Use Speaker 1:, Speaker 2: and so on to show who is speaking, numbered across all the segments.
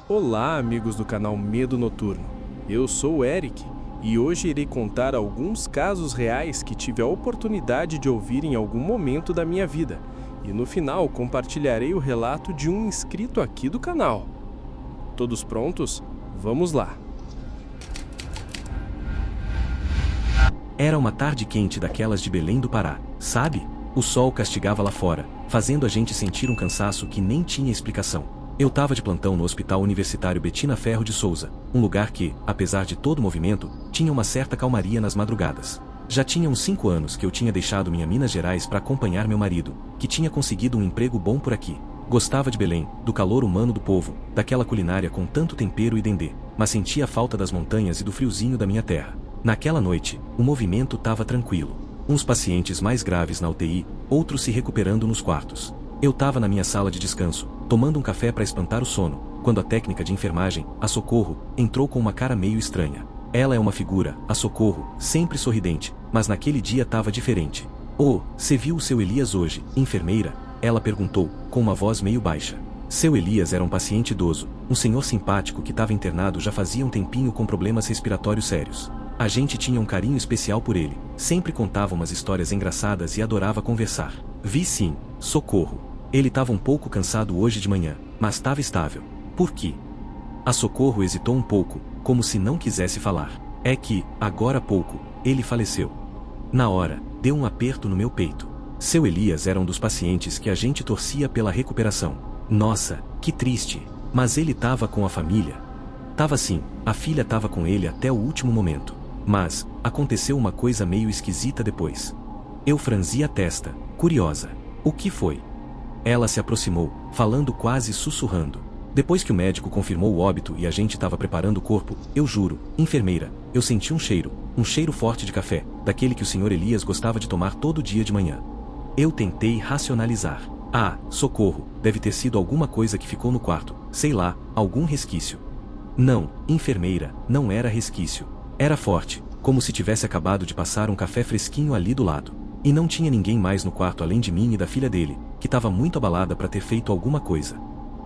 Speaker 1: Olá, amigos do canal Medo Noturno. Eu sou o Eric e hoje irei contar alguns casos reais que tive a oportunidade de ouvir em algum momento da minha vida. E no final compartilharei o relato de um inscrito aqui do canal. Todos prontos? Vamos lá!
Speaker 2: Era uma tarde quente daquelas de Belém do Pará, sabe? O sol castigava lá fora, fazendo a gente sentir um cansaço que nem tinha explicação. Eu tava de plantão no Hospital Universitário Betina Ferro de Souza, um lugar que, apesar de todo o movimento, tinha uma certa calmaria nas madrugadas. Já tinha uns 5 anos que eu tinha deixado minha Minas Gerais para acompanhar meu marido, que tinha conseguido um emprego bom por aqui. Gostava de Belém, do calor humano do povo, daquela culinária com tanto tempero e dendê, mas sentia a falta das montanhas e do friozinho da minha terra. Naquela noite, o movimento tava tranquilo. Uns pacientes mais graves na UTI, outros se recuperando nos quartos. Eu tava na minha sala de descanso, tomando um café para espantar o sono, quando a técnica de enfermagem, a Socorro, entrou com uma cara meio estranha. Ela é uma figura, a Socorro, sempre sorridente, mas naquele dia tava diferente. "Oh, você viu o seu Elias hoje, enfermeira?" Ela perguntou, com uma voz meio baixa. Seu Elias era um paciente idoso, um senhor simpático que estava internado já fazia um tempinho com problemas respiratórios sérios. A gente tinha um carinho especial por ele, sempre contava umas histórias engraçadas e adorava conversar. "Vi sim, Socorro. Ele estava um pouco cansado hoje de manhã, mas estava estável." "Por quê?" A Socorro hesitou um pouco, como se não quisesse falar. "É que, agora há pouco, ele faleceu." Na hora, deu um aperto no meu peito. Seu Elias era um dos pacientes que a gente torcia pela recuperação. Nossa, que triste. Mas ele estava com a família? Tava sim, a filha estava com ele até o último momento. Mas, aconteceu uma coisa meio esquisita depois. Eu franzi a testa, curiosa. "O que foi?" Ela se aproximou, falando quase sussurrando. "Depois que o médico confirmou o óbito e a gente estava preparando o corpo, eu juro, enfermeira, eu senti um cheiro forte de café, daquele que o senhor Elias gostava de tomar todo dia de manhã." Eu tentei racionalizar. "Ah, Socorro, deve ter sido alguma coisa que ficou no quarto, sei lá, algum resquício." "Não, enfermeira, não era resquício. Era forte, como se tivesse acabado de passar um café fresquinho ali do lado. E não tinha ninguém mais no quarto além de mim e da filha dele, que estava muito abalada para ter feito alguma coisa."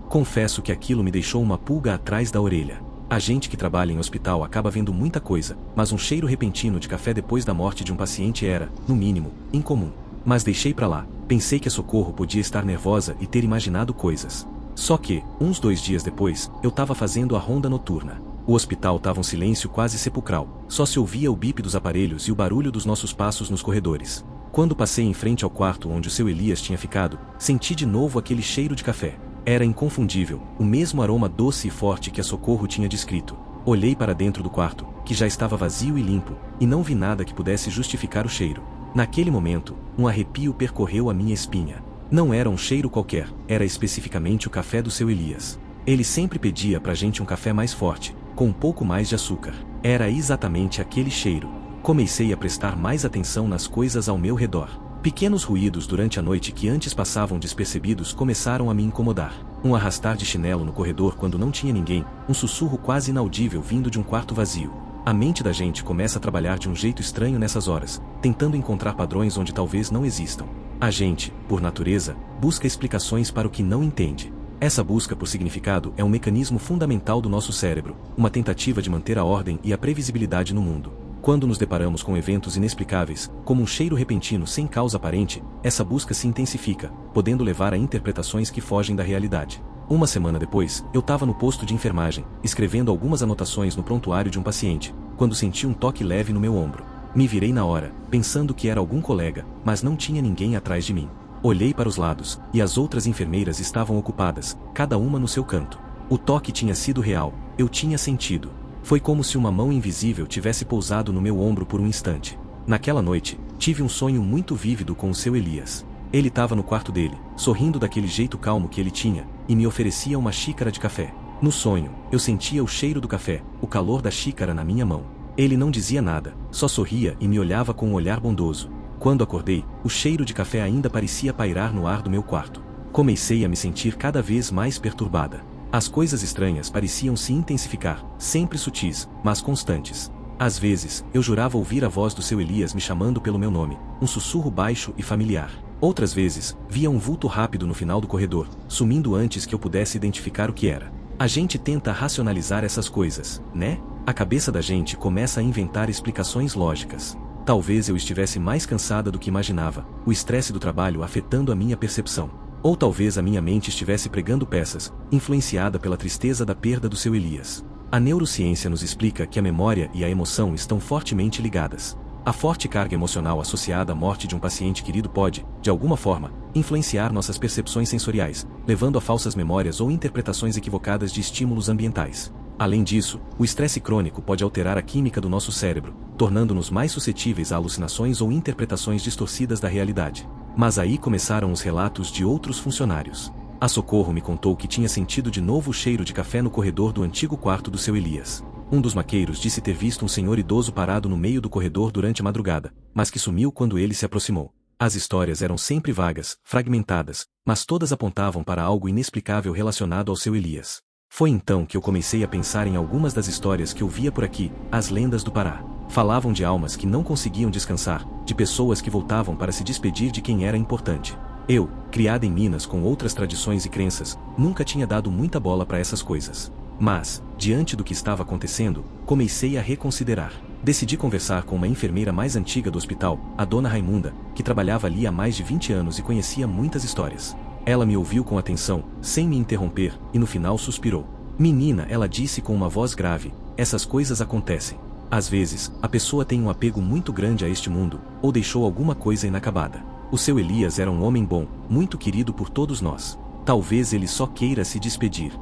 Speaker 2: Confesso que aquilo me deixou uma pulga atrás da orelha. A gente que trabalha em hospital acaba vendo muita coisa, mas um cheiro repentino de café depois da morte de um paciente era, no mínimo, incomum. Mas deixei pra lá, pensei que a Socorro podia estar nervosa e ter imaginado coisas. Só que, uns 2 dias depois, eu tava fazendo a ronda noturna. O hospital tava um silêncio quase sepulcral, só se ouvia o bip dos aparelhos e o barulho dos nossos passos nos corredores. Quando passei em frente ao quarto onde o seu Elias tinha ficado, senti de novo aquele cheiro de café. Era inconfundível, o mesmo aroma doce e forte que a Socorro tinha descrito. Olhei para dentro do quarto, que já estava vazio e limpo, e não vi nada que pudesse justificar o cheiro. Naquele momento, um arrepio percorreu a minha espinha. Não era um cheiro qualquer, era especificamente o café do seu Elias. Ele sempre pedia pra gente um café mais forte, com um pouco mais de açúcar. Era exatamente aquele cheiro. Comecei a prestar mais atenção nas coisas ao meu redor. Pequenos ruídos durante a noite que antes passavam despercebidos começaram a me incomodar. Um arrastar de chinelo no corredor quando não tinha ninguém, um sussurro quase inaudível vindo de um quarto vazio. A mente da gente começa a trabalhar de um jeito estranho nessas horas, tentando encontrar padrões onde talvez não existam. A gente, por natureza, busca explicações para o que não entende. Essa busca por significado é um mecanismo fundamental do nosso cérebro, uma tentativa de manter a ordem e a previsibilidade no mundo. Quando nos deparamos com eventos inexplicáveis, como um cheiro repentino sem causa aparente, essa busca se intensifica, podendo levar a interpretações que fogem da realidade. Uma semana depois, eu estava no posto de enfermagem, escrevendo algumas anotações no prontuário de um paciente, quando senti um toque leve no meu ombro. Me virei na hora, pensando que era algum colega, mas não tinha ninguém atrás de mim. Olhei para os lados, e as outras enfermeiras estavam ocupadas, cada uma no seu canto. O toque tinha sido real, eu tinha sentido. Foi como se uma mão invisível tivesse pousado no meu ombro por um instante. Naquela noite, tive um sonho muito vívido com o seu Elias. Ele estava no quarto dele, sorrindo daquele jeito calmo que ele tinha, e me oferecia uma xícara de café. No sonho, eu sentia o cheiro do café, o calor da xícara na minha mão. Ele não dizia nada, só sorria e me olhava com um olhar bondoso. Quando acordei, o cheiro de café ainda parecia pairar no ar do meu quarto. Comecei a me sentir cada vez mais perturbada. As coisas estranhas pareciam se intensificar, sempre sutis, mas constantes. Às vezes, eu jurava ouvir a voz do seu Elias me chamando pelo meu nome, um sussurro baixo e familiar. Outras vezes, via um vulto rápido no final do corredor, sumindo antes que eu pudesse identificar o que era. A gente tenta racionalizar essas coisas, né? A cabeça da gente começa a inventar explicações lógicas. Talvez eu estivesse mais cansada do que imaginava, o estresse do trabalho afetando a minha percepção. Ou talvez a minha mente estivesse pregando peças, influenciada pela tristeza da perda do seu Elias. A neurociência nos explica que a memória e a emoção estão fortemente ligadas. A forte carga emocional associada à morte de um paciente querido pode, de alguma forma, influenciar nossas percepções sensoriais, levando a falsas memórias ou interpretações equivocadas de estímulos ambientais. Além disso, o estresse crônico pode alterar a química do nosso cérebro, tornando-nos mais suscetíveis a alucinações ou interpretações distorcidas da realidade. Mas aí começaram os relatos de outros funcionários. A Socorro me contou que tinha sentido de novo o cheiro de café no corredor do antigo quarto do seu Elias. Um dos maqueiros disse ter visto um senhor idoso parado no meio do corredor durante a madrugada, mas que sumiu quando ele se aproximou. As histórias eram sempre vagas, fragmentadas, mas todas apontavam para algo inexplicável relacionado ao seu Elias. Foi então que eu comecei a pensar em algumas das histórias que eu via por aqui, as lendas do Pará. Falavam de almas que não conseguiam descansar, de pessoas que voltavam para se despedir de quem era importante. Eu, criada em Minas com outras tradições e crenças, nunca tinha dado muita bola para essas coisas. Mas, diante do que estava acontecendo, comecei a reconsiderar. Decidi conversar com uma enfermeira mais antiga do hospital, a dona Raimunda, que trabalhava ali há mais de 20 anos e conhecia muitas histórias. Ela me ouviu com atenção, sem me interromper, e no final suspirou. Menina, ela disse com uma voz grave, essas coisas acontecem. Às vezes, a pessoa tem um apego muito grande a este mundo, ou deixou alguma coisa inacabada. O seu Elias era um homem bom, muito querido por todos nós. Talvez ele só queira se despedir.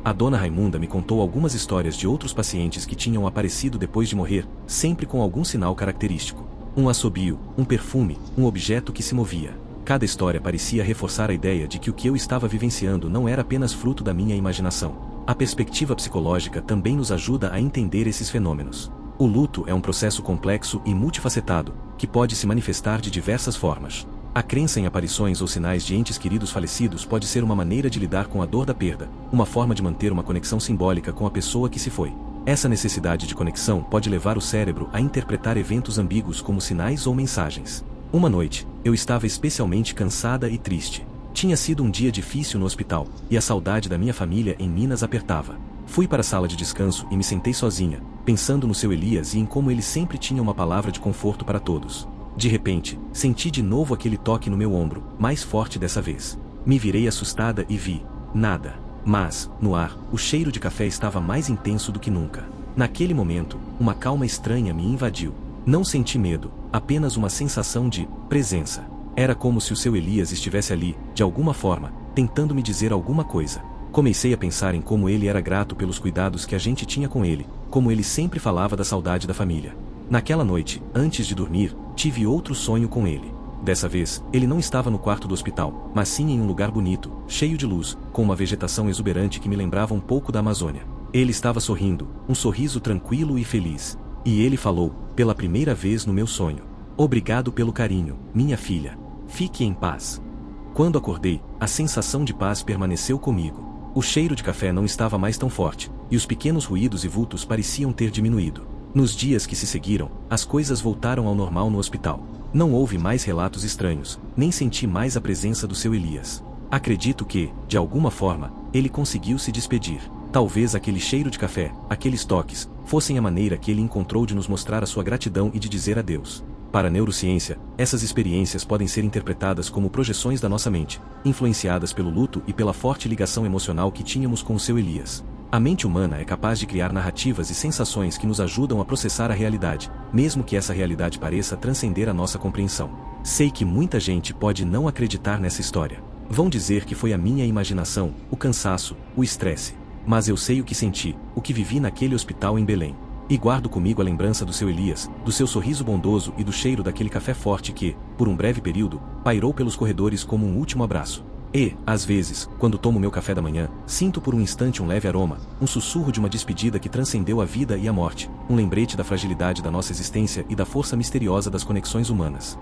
Speaker 2: A dona Raimunda me contou algumas histórias de outros pacientes que tinham aparecido depois de morrer, sempre com algum sinal característico. Um assobio, um perfume, um objeto que se movia. Cada história parecia reforçar a ideia de que o que eu estava vivenciando não era apenas fruto da minha imaginação. A perspectiva psicológica também nos ajuda a entender esses fenômenos. O luto é um processo complexo e multifacetado, que pode se manifestar de diversas formas. A crença em aparições ou sinais de entes queridos falecidos pode ser uma maneira de lidar com a dor da perda, uma forma de manter uma conexão simbólica com a pessoa que se foi. Essa necessidade de conexão pode levar o cérebro a interpretar eventos ambíguos como sinais ou mensagens. Uma noite, eu estava especialmente cansada e triste. Tinha sido um dia difícil no hospital, e a saudade da minha família em Minas apertava. Fui para a sala de descanso e me sentei sozinha, pensando no seu Elias e em como ele sempre tinha uma palavra de conforto para todos. De repente, senti de novo aquele toque no meu ombro, mais forte dessa vez. Me virei assustada e vi nada. Mas, no ar, o cheiro de café estava mais intenso do que nunca. Naquele momento, uma calma estranha me invadiu. Não senti medo, apenas uma sensação de presença. Era como se o seu Elias estivesse ali, de alguma forma, tentando me dizer alguma coisa. Comecei a pensar em como ele era grato pelos cuidados que a gente tinha com ele, como ele sempre falava da saudade da família. Naquela noite, antes de dormir, tive outro sonho com ele. Dessa vez, ele não estava no quarto do hospital, mas sim em um lugar bonito, cheio de luz, com uma vegetação exuberante que me lembrava um pouco da Amazônia. Ele estava sorrindo, um sorriso tranquilo e feliz. E ele falou, pela primeira vez no meu sonho: "Obrigado pelo carinho, minha filha. Fique em paz." Quando acordei, a sensação de paz permaneceu comigo. O cheiro de café não estava mais tão forte, e os pequenos ruídos e vultos pareciam ter diminuído. Nos dias que se seguiram, as coisas voltaram ao normal no hospital. Não houve mais relatos estranhos, nem senti mais a presença do seu Elias. Acredito que, de alguma forma, ele conseguiu se despedir. Talvez aquele cheiro de café, aqueles toques, fossem a maneira que ele encontrou de nos mostrar a sua gratidão e de dizer adeus. Para a neurociência, essas experiências podem ser interpretadas como projeções da nossa mente, influenciadas pelo luto e pela forte ligação emocional que tínhamos com o seu Elias. A mente humana é capaz de criar narrativas e sensações que nos ajudam a processar a realidade, mesmo que essa realidade pareça transcender a nossa compreensão. Sei que muita gente pode não acreditar nessa história. Vão dizer que foi a minha imaginação, o cansaço, o estresse. Mas eu sei o que senti, o que vivi naquele hospital em Belém. E guardo comigo a lembrança do seu Elias, do seu sorriso bondoso e do cheiro daquele café forte que, por um breve período, pairou pelos corredores como um último abraço. E, às vezes, quando tomo meu café da manhã, sinto por um instante um leve aroma, um sussurro de uma despedida que transcendeu a vida e a morte, um lembrete da fragilidade da nossa existência e da força misteriosa das conexões humanas.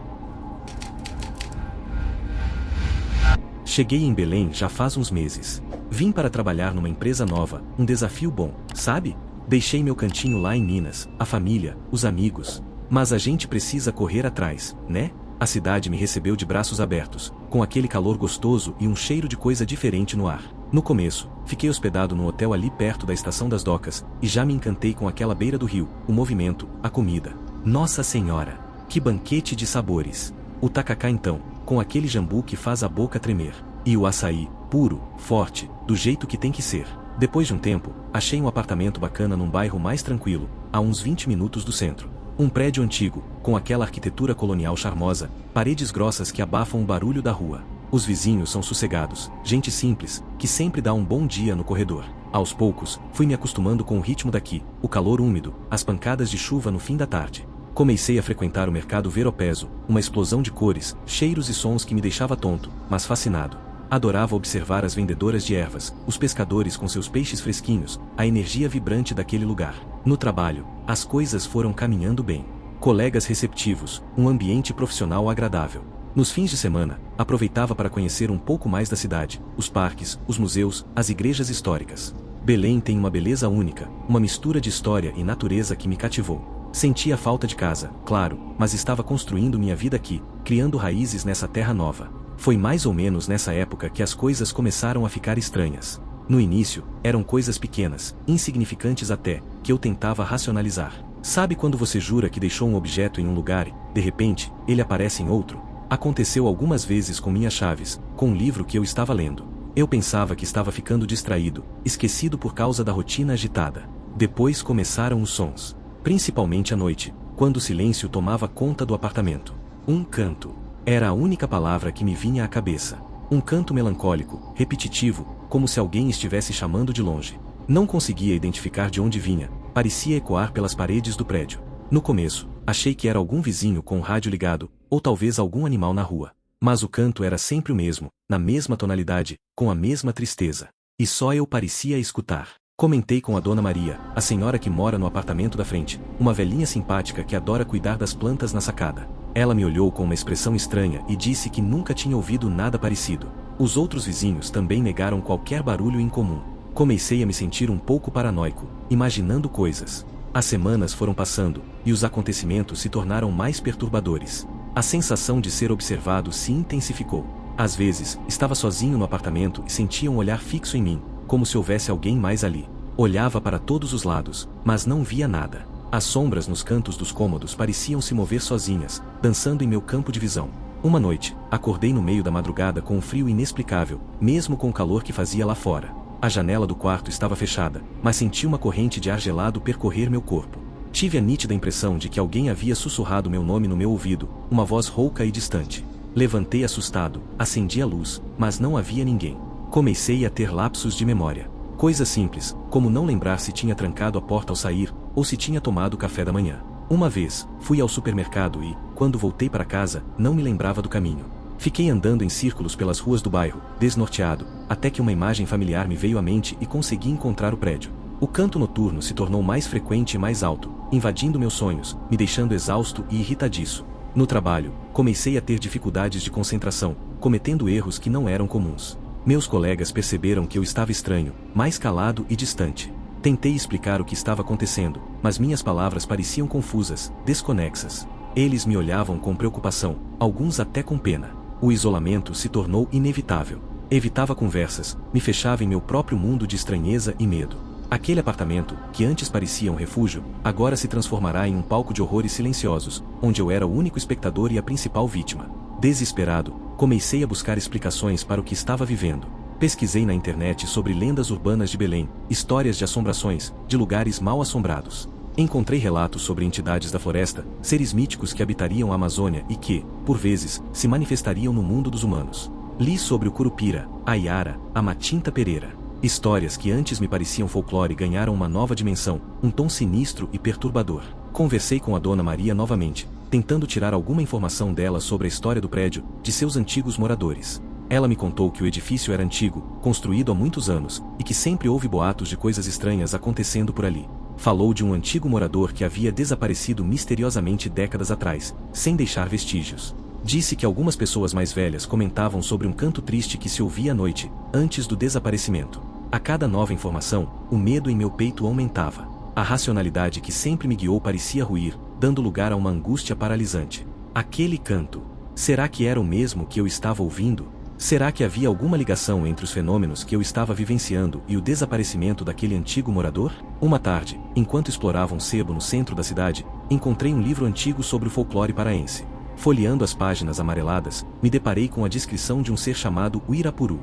Speaker 2: Cheguei em Belém já faz uns meses. Vim para trabalhar numa empresa nova, um desafio bom, sabe? Deixei meu cantinho lá em Minas, a família, os amigos. Mas a gente precisa correr atrás, né? A cidade me recebeu de braços abertos, com aquele calor gostoso e um cheiro de coisa diferente no ar. No começo, fiquei hospedado num hotel ali perto da estação das docas, e já me encantei com aquela beira do rio, o movimento, a comida. Nossa Senhora! Que banquete de sabores! O tacacá então, com aquele jambu que faz a boca tremer. E o açaí, puro, forte, do jeito que tem que ser. Depois de um tempo, achei um apartamento bacana num bairro mais tranquilo, a uns 20 minutos do centro. Um prédio antigo, com aquela arquitetura colonial charmosa, paredes grossas que abafam o barulho da rua. Os vizinhos são sossegados, gente simples, que sempre dá um bom dia no corredor. Aos poucos, fui me acostumando com o ritmo daqui, o calor úmido, as pancadas de chuva no fim da tarde. Comecei a frequentar o mercado Veropeso, uma explosão de cores, cheiros e sons que me deixava tonto, mas fascinado. Adorava observar as vendedoras de ervas, os pescadores com seus peixes fresquinhos, a energia vibrante daquele lugar. No trabalho, as coisas foram caminhando bem. Colegas receptivos, um ambiente profissional agradável. Nos fins de semana, aproveitava para conhecer um pouco mais da cidade, os parques, os museus, as igrejas históricas. Belém tem uma beleza única, uma mistura de história e natureza que me cativou. Sentia falta de casa, claro, mas estava construindo minha vida aqui, criando raízes nessa terra nova. Foi mais ou menos nessa época que as coisas começaram a ficar estranhas. No início, eram coisas pequenas, insignificantes até, que eu tentava racionalizar. Sabe quando você jura que deixou um objeto em um lugar e, de repente, ele aparece em outro? Aconteceu algumas vezes com minhas chaves, com um livro que eu estava lendo. Eu pensava que estava ficando distraído, esquecido por causa da rotina agitada. Depois começaram os sons. Principalmente à noite, quando o silêncio tomava conta do apartamento. Um canto. Era a única palavra que me vinha à cabeça. Um canto melancólico, repetitivo, como se alguém estivesse chamando de longe. Não conseguia identificar de onde vinha, parecia ecoar pelas paredes do prédio. No começo, achei que era algum vizinho com o rádio ligado, ou talvez algum animal na rua. Mas o canto era sempre o mesmo, na mesma tonalidade, com a mesma tristeza. E só eu parecia escutar. Comentei com a Dona Maria, a senhora que mora no apartamento da frente, uma velhinha simpática que adora cuidar das plantas na sacada. Ela me olhou com uma expressão estranha e disse que nunca tinha ouvido nada parecido. Os outros vizinhos também negaram qualquer barulho incomum. Comecei a me sentir um pouco paranoico, imaginando coisas. As semanas foram passando, e os acontecimentos se tornaram mais perturbadores. A sensação de ser observado se intensificou. Às vezes, estava sozinho no apartamento e sentia um olhar fixo em mim, como se houvesse alguém mais ali. Olhava para todos os lados, mas não via nada. As sombras nos cantos dos cômodos pareciam se mover sozinhas, dançando em meu campo de visão. Uma noite, acordei no meio da madrugada com um frio inexplicável, mesmo com o calor que fazia lá fora. A janela do quarto estava fechada, mas senti uma corrente de ar gelado percorrer meu corpo. Tive a nítida impressão de que alguém havia sussurrado meu nome no meu ouvido, uma voz rouca e distante. Levantei assustado, acendi a luz, mas não havia ninguém. Comecei a ter lapsos de memória. Coisas simples, como não lembrar se tinha trancado a porta ao sair, ou se tinha tomado café da manhã. Uma vez, fui ao supermercado e, quando voltei para casa, não me lembrava do caminho. Fiquei andando em círculos pelas ruas do bairro, desnorteado, até que uma imagem familiar me veio à mente e consegui encontrar o prédio. O canto noturno se tornou mais frequente e mais alto, invadindo meus sonhos, me deixando exausto e irritadiço. No trabalho, comecei a ter dificuldades de concentração, cometendo erros que não eram comuns. Meus colegas perceberam que eu estava estranho, mais calado e distante. Tentei explicar o que estava acontecendo, mas minhas palavras pareciam confusas, desconexas. Eles me olhavam com preocupação, alguns até com pena. O isolamento se tornou inevitável. Evitava conversas, me fechava em meu próprio mundo de estranheza e medo. Aquele apartamento, que antes parecia um refúgio, agora se transformará em um palco de horrores silenciosos, onde eu era o único espectador e a principal vítima. Desesperado, comecei a buscar explicações para o que estava vivendo. Pesquisei na internet sobre lendas urbanas de Belém, histórias de assombrações, de lugares mal assombrados. Encontrei relatos sobre entidades da floresta, seres míticos que habitariam a Amazônia e que, por vezes, se manifestariam no mundo dos humanos. Li sobre o Curupira, a Iara, a Matinta Pereira. Histórias que antes me pareciam folclore ganharam uma nova dimensão, um tom sinistro e perturbador. Conversei com a Dona Maria novamente, tentando tirar alguma informação dela sobre a história do prédio, de seus antigos moradores. Ela me contou que o edifício era antigo, construído há muitos anos, e que sempre houve boatos de coisas estranhas acontecendo por ali. Falou de um antigo morador que havia desaparecido misteriosamente décadas atrás, sem deixar vestígios. Disse que algumas pessoas mais velhas comentavam sobre um canto triste que se ouvia à noite, antes do desaparecimento. A cada nova informação, o medo em meu peito aumentava. A racionalidade que sempre me guiou parecia ruir, dando lugar a uma angústia paralisante. Aquele canto. Será que era o mesmo que eu estava ouvindo? Será que havia alguma ligação entre os fenômenos que eu estava vivenciando e o desaparecimento daquele antigo morador? Uma tarde, enquanto explorava um sebo no centro da cidade, encontrei um livro antigo sobre o folclore paraense. Folheando as páginas amareladas, me deparei com a descrição de um ser chamado Uirapuru.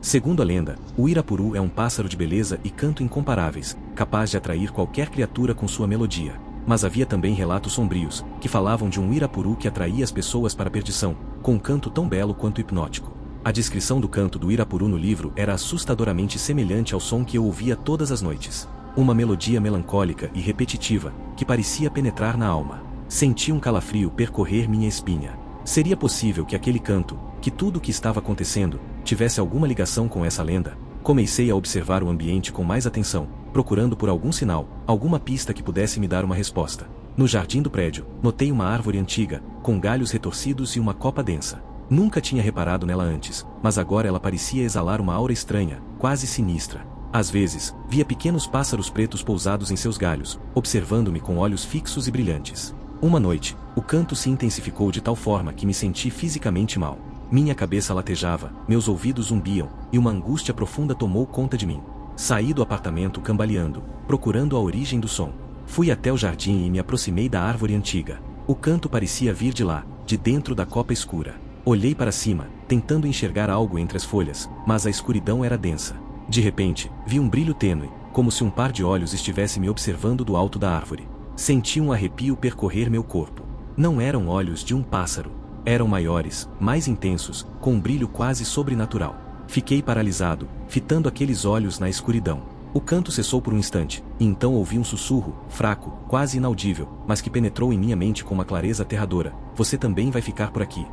Speaker 2: Segundo a lenda, o Uirapuru é um pássaro de beleza e canto incomparáveis, capaz de atrair qualquer criatura com sua melodia. Mas havia também relatos sombrios, que falavam de um Uirapuru que atraía as pessoas para a perdição, com um canto tão belo quanto hipnótico. A descrição do canto do Uirapuru no livro era assustadoramente semelhante ao som que eu ouvia todas as noites. Uma melodia melancólica e repetitiva, que parecia penetrar na alma. Senti um calafrio percorrer minha espinha. Seria possível que aquele canto, que tudo o que estava acontecendo, tivesse alguma ligação com essa lenda? Comecei a observar o ambiente com mais atenção, procurando por algum sinal, alguma pista que pudesse me dar uma resposta. No jardim do prédio, notei uma árvore antiga, com galhos retorcidos e uma copa densa. Nunca tinha reparado nela antes, mas agora ela parecia exalar uma aura estranha, quase sinistra. Às vezes, via pequenos pássaros pretos pousados em seus galhos, observando-me com olhos fixos e brilhantes. Uma noite, o canto se intensificou de tal forma que me senti fisicamente mal. Minha cabeça latejava, meus ouvidos zumbiam, e uma angústia profunda tomou conta de mim. Saí do apartamento cambaleando, procurando a origem do som. Fui até o jardim e me aproximei da árvore antiga. O canto parecia vir de lá, de dentro da copa escura. Olhei para cima, tentando enxergar algo entre as folhas, mas a escuridão era densa. De repente, vi um brilho tênue, como se um par de olhos estivesse me observando do alto da árvore. Senti um arrepio percorrer meu corpo. Não eram olhos de um pássaro. Eram maiores, mais intensos, com um brilho quase sobrenatural. Fiquei paralisado, fitando aqueles olhos na escuridão. O canto cessou por um instante, e então ouvi um sussurro, fraco, quase inaudível, mas que penetrou em minha mente com uma clareza aterradora. Você também vai ficar por aqui.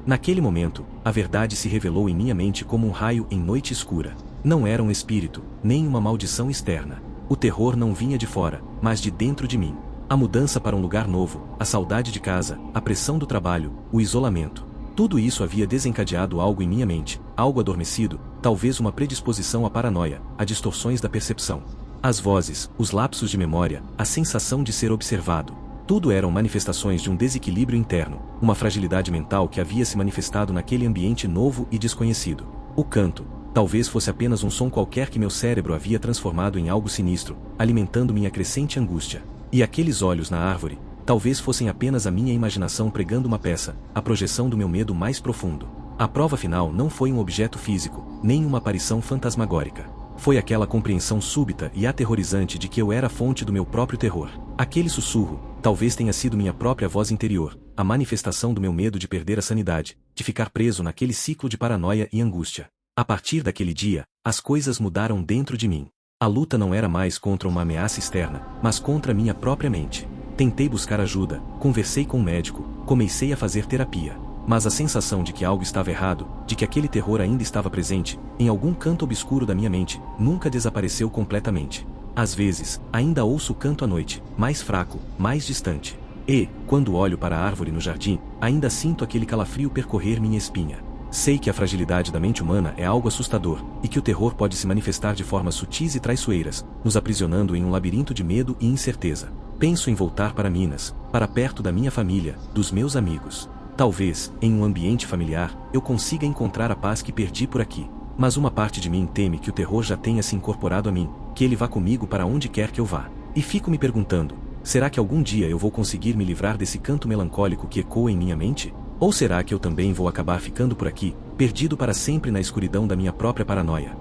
Speaker 2: Naquele momento, a verdade se revelou em minha mente como um raio em noite escura. Não era um espírito, nem uma maldição externa. O terror não vinha de fora, mas de dentro de mim. A mudança para um lugar novo, a saudade de casa, a pressão do trabalho, o isolamento. Tudo isso havia desencadeado algo em minha mente, algo adormecido, talvez uma predisposição à paranoia, a distorções da percepção. As vozes, os lapsos de memória, a sensação de ser observado. Tudo eram manifestações de um desequilíbrio interno, uma fragilidade mental que havia se manifestado naquele ambiente novo e desconhecido. O canto, talvez fosse apenas um som qualquer que meu cérebro havia transformado em algo sinistro, alimentando minha crescente angústia. E aqueles olhos na árvore, talvez fossem apenas a minha imaginação pregando uma peça, a projeção do meu medo mais profundo. A prova final não foi um objeto físico, nem uma aparição fantasmagórica. Foi aquela compreensão súbita e aterrorizante de que eu era a fonte do meu próprio terror. Aquele sussurro, talvez tenha sido minha própria voz interior, a manifestação do meu medo de perder a sanidade, de ficar preso naquele ciclo de paranoia e angústia. A partir daquele dia, as coisas mudaram dentro de mim. A luta não era mais contra uma ameaça externa, mas contra minha própria mente. Tentei buscar ajuda, conversei com um médico, comecei a fazer terapia. Mas a sensação de que algo estava errado, de que aquele terror ainda estava presente, em algum canto obscuro da minha mente, nunca desapareceu completamente. Às vezes, ainda ouço o canto à noite, mais fraco, mais distante. E, quando olho para a árvore no jardim, ainda sinto aquele calafrio percorrer minha espinha. Sei que a fragilidade da mente humana é algo assustador, e que o terror pode se manifestar de formas sutis e traiçoeiras, nos aprisionando em um labirinto de medo e incerteza. Penso em voltar para Minas, para perto da minha família, dos meus amigos. Talvez, em um ambiente familiar, eu consiga encontrar a paz que perdi por aqui. Mas uma parte de mim teme que o terror já tenha se incorporado a mim, que ele vá comigo para onde quer que eu vá. E fico me perguntando, será que algum dia eu vou conseguir me livrar desse canto melancólico que ecoa em minha mente? Ou será que eu também vou acabar ficando por aqui, perdido para sempre na escuridão da minha própria paranoia?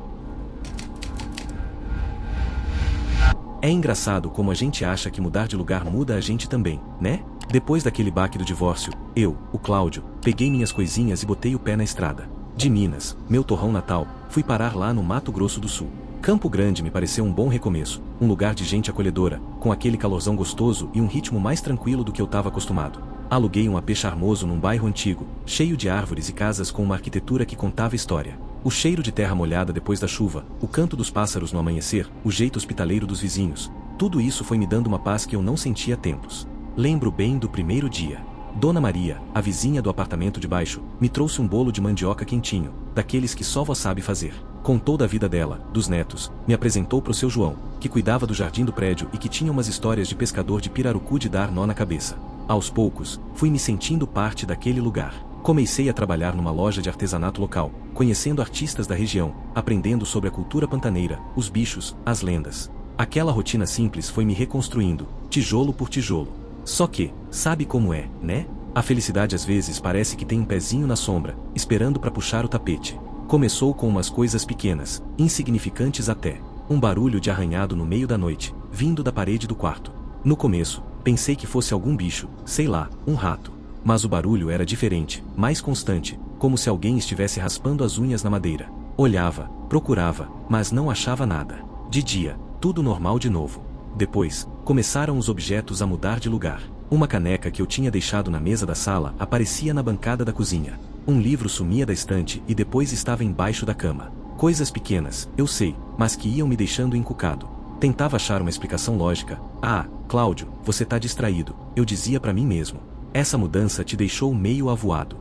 Speaker 2: É engraçado como a gente acha que mudar de lugar muda a gente também, né? Depois daquele baque do divórcio, eu, o Cláudio, peguei minhas coisinhas e botei o pé na estrada. De Minas, meu torrão natal, fui parar lá no Mato Grosso do Sul. Campo Grande me pareceu um bom recomeço, um lugar de gente acolhedora, com aquele calorzão gostoso e um ritmo mais tranquilo do que eu estava acostumado. Aluguei um apê charmoso num bairro antigo, cheio de árvores e casas com uma arquitetura que contava história. O cheiro de terra molhada depois da chuva, o canto dos pássaros no amanhecer, o jeito hospitaleiro dos vizinhos, tudo isso foi me dando uma paz que eu não sentia há tempos. Lembro bem do primeiro dia. Dona Maria, a vizinha do apartamento de baixo, me trouxe um bolo de mandioca quentinho, daqueles que só vó sabe fazer. Contou da vida dela, dos netos, me apresentou pro seu João, que cuidava do jardim do prédio e que tinha umas histórias de pescador de pirarucu de dar nó na cabeça. Aos poucos, fui me sentindo parte daquele lugar. Comecei a trabalhar numa loja de artesanato local, conhecendo artistas da região, aprendendo sobre a cultura pantaneira, os bichos, as lendas. Aquela rotina simples foi me reconstruindo, tijolo por tijolo. Só que, sabe como é, né? A felicidade às vezes parece que tem um pezinho na sombra, esperando para puxar o tapete. Começou com umas coisas pequenas, insignificantes até. Um barulho de arranhado no meio da noite, vindo da parede do quarto. No começo, pensei que fosse algum bicho, sei lá, um rato. Mas o barulho era diferente, mais constante, como se alguém estivesse raspando as unhas na madeira. Olhava, procurava, mas não achava nada. De dia, tudo normal de novo. Depois, começaram os objetos a mudar de lugar. Uma caneca que eu tinha deixado na mesa da sala aparecia na bancada da cozinha. Um livro sumia da estante e depois estava embaixo da cama. Coisas pequenas, eu sei, mas que iam me deixando encucado. Tentava achar uma explicação lógica. Ah, Cláudio, você tá distraído, eu dizia para mim mesmo. Essa mudança te deixou meio avoado.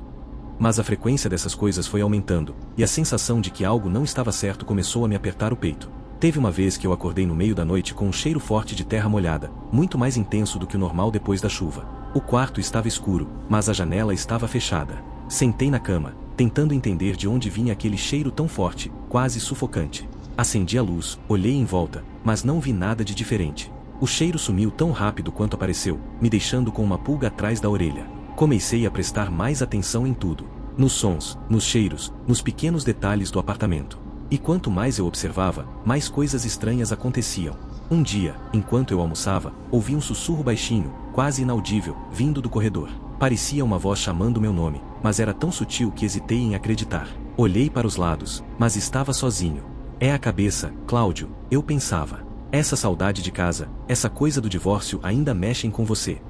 Speaker 2: Mas a frequência dessas coisas foi aumentando, e a sensação de que algo não estava certo começou a me apertar o peito. Teve uma vez que eu acordei no meio da noite com um cheiro forte de terra molhada, muito mais intenso do que o normal depois da chuva. O quarto estava escuro, mas a janela estava fechada. Sentei na cama, tentando entender de onde vinha aquele cheiro tão forte, quase sufocante. Acendi a luz, olhei em volta, mas não vi nada de diferente. O cheiro sumiu tão rápido quanto apareceu, me deixando com uma pulga atrás da orelha. Comecei a prestar mais atenção em tudo. Nos sons, nos cheiros, nos pequenos detalhes do apartamento. E quanto mais eu observava, mais coisas estranhas aconteciam. Um dia, enquanto eu almoçava, ouvi um sussurro baixinho, quase inaudível, vindo do corredor. Parecia uma voz chamando meu nome, mas era tão sutil que hesitei em acreditar. Olhei para os lados, mas estava sozinho. É a cabeça, Cláudio, eu pensava. Essa saudade de casa, essa coisa do divórcio ainda mexem com você.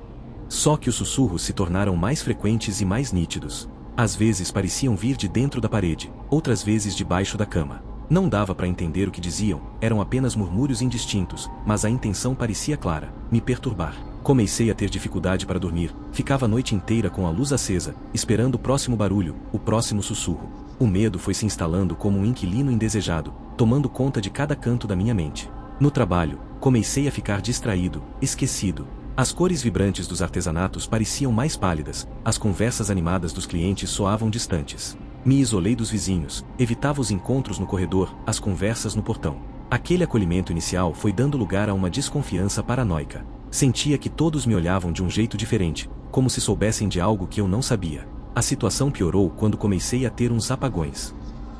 Speaker 2: Só que os sussurros se tornaram mais frequentes e mais nítidos. Às vezes pareciam vir de dentro da parede, outras vezes debaixo da cama. Não dava para entender o que diziam, eram apenas murmúrios indistintos, mas a intenção parecia clara, me perturbar. Comecei a ter dificuldade para dormir, ficava a noite inteira com a luz acesa, esperando o próximo barulho, o próximo sussurro. O medo foi se instalando como um inquilino indesejado, tomando conta de cada canto da minha mente. No trabalho, comecei a ficar distraído, esquecido. As cores vibrantes dos artesanatos pareciam mais pálidas, as conversas animadas dos clientes soavam distantes. Me isolei dos vizinhos, evitava os encontros no corredor, as conversas no portão. Aquele acolhimento inicial foi dando lugar a uma desconfiança paranoica. Sentia que todos me olhavam de um jeito diferente, como se soubessem de algo que eu não sabia. A situação piorou quando comecei a ter uns apagões.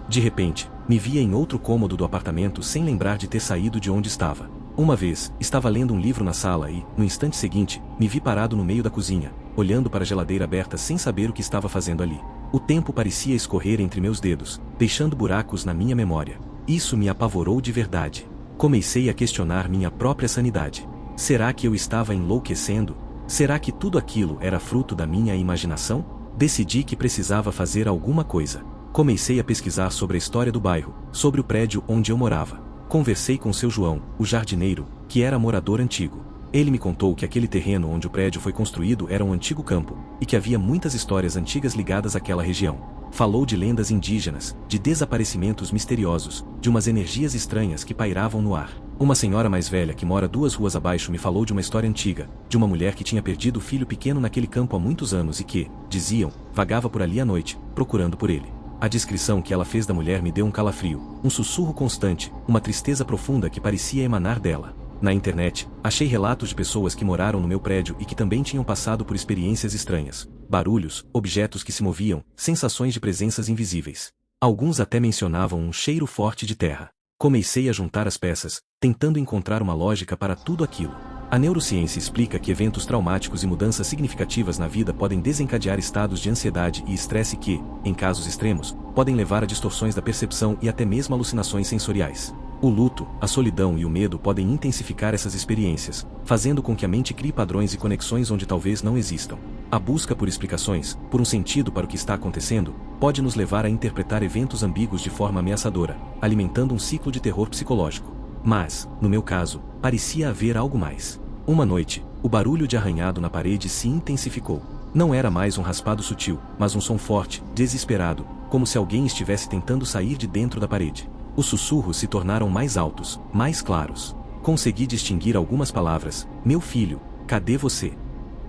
Speaker 2: De repente, me via em outro cômodo do apartamento sem lembrar de ter saído de onde estava. Uma vez, estava lendo um livro na sala e, no instante seguinte, me vi parado no meio da cozinha, olhando para a geladeira aberta sem saber o que estava fazendo ali. O tempo parecia escorrer entre meus dedos, deixando buracos na minha memória. Isso me apavorou de verdade. Comecei a questionar minha própria sanidade. Será que eu estava enlouquecendo? Será que tudo aquilo era fruto da minha imaginação? Decidi que precisava fazer alguma coisa. Comecei a pesquisar sobre a história do bairro, sobre o prédio onde eu morava. Conversei com seu João, o jardineiro, que era morador antigo. Ele me contou que aquele terreno onde o prédio foi construído era um antigo campo, e que havia muitas histórias antigas ligadas àquela região. Falou de lendas indígenas, de desaparecimentos misteriosos, de umas energias estranhas que pairavam no ar. Uma senhora mais velha que mora 2 ruas abaixo me falou de uma história antiga, de uma mulher que tinha perdido o filho pequeno naquele campo há muitos anos e que, diziam, vagava por ali à noite, procurando por ele. A descrição que ela fez da mulher me deu um calafrio, um sussurro constante, uma tristeza profunda que parecia emanar dela. Na internet, achei relatos de pessoas que moraram no meu prédio e que também tinham passado por experiências estranhas. Barulhos, objetos que se moviam, sensações de presenças invisíveis. Alguns até mencionavam um cheiro forte de terra. Comecei a juntar as peças, tentando encontrar uma lógica para tudo aquilo. A neurociência explica que eventos traumáticos e mudanças significativas na vida podem desencadear estados de ansiedade e estresse que, em casos extremos, podem levar a distorções da percepção e até mesmo alucinações sensoriais. O luto, a solidão e o medo podem intensificar essas experiências, fazendo com que a mente crie padrões e conexões onde talvez não existam. A busca por explicações, por um sentido para o que está acontecendo, pode nos levar a interpretar eventos ambíguos de forma ameaçadora, alimentando um ciclo de terror psicológico. Mas, no meu caso, parecia haver algo mais. Uma noite, o barulho de arranhado na parede se intensificou. Não era mais um raspado sutil, mas um som forte, desesperado, como se alguém estivesse tentando sair de dentro da parede. Os sussurros se tornaram mais altos, mais claros. Consegui distinguir algumas palavras. Meu filho, cadê você?